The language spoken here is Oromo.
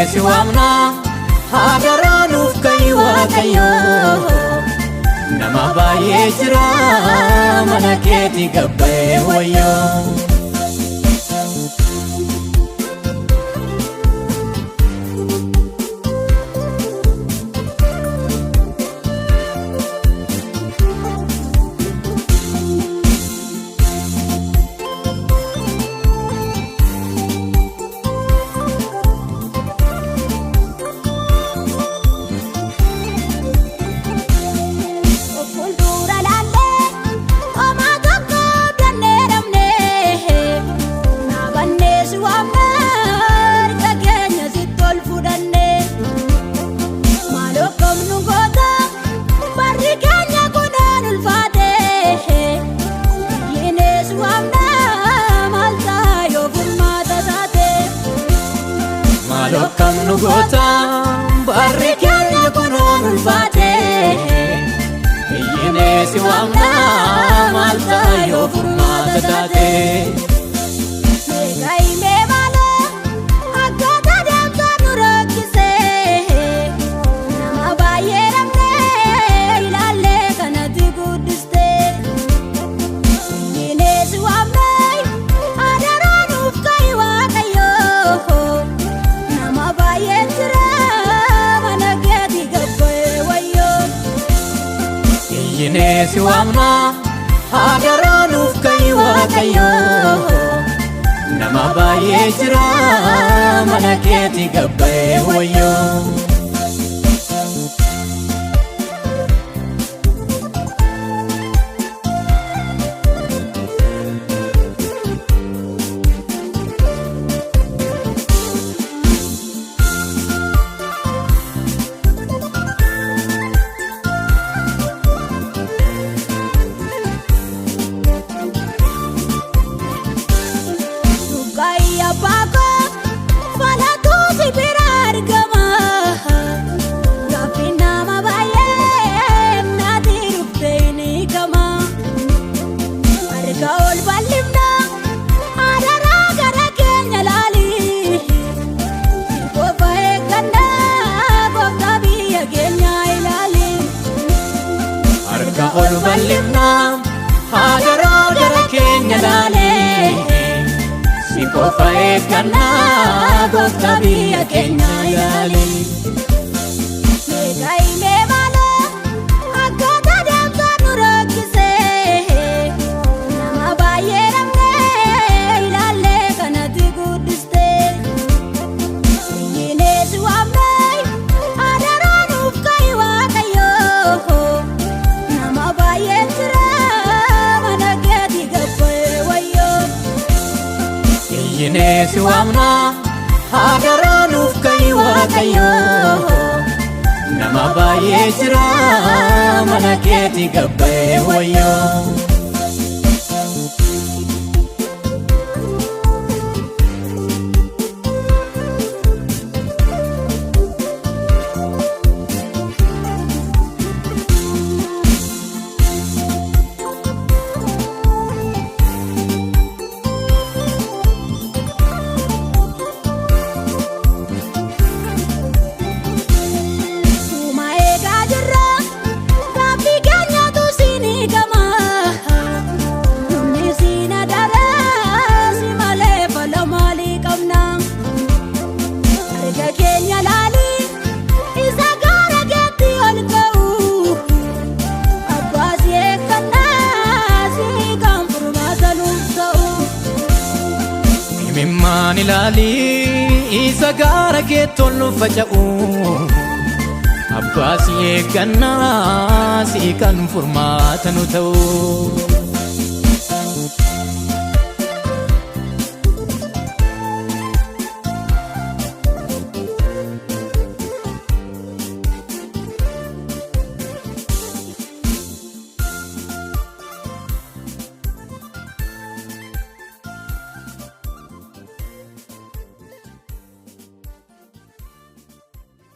si waamna haadaranuuf kai waaqayyo nama baay'ee jira mana keetti gabbee wayyo Malokam nugota barri keenya kunuun ulfaate iyyine si waamna maalta yoo furmaata taate Gaime maala akkata deemtaa nu rakkise nama baay'ee dhabnee ilaallee kanatti guddiste iyyine si waamna haadaranuuf kai waaqayyo iyyine si waamna haadaranuuf kai waaqayyo nama baay'ee jira mana keetti gabbee wayyo ol ballimna haadara gara keenya laale si qofa eegganna gooftaa biyya keenya yaale Gaime maala akkata deemtaa nu rakkise nama baay'ee dhabnee ilaallee kanatti guddiste iyyine si waamna haadaranuuf kai waaqayyo iyyine si waamna haadaranuuf kai waaqayyo nama baay'ee jira mana keetti gabbee wayyo Mimmaan ilaali isa gaara keettoon nu faca'u abbaa si eeggannaa si kan furmaata nu ta'u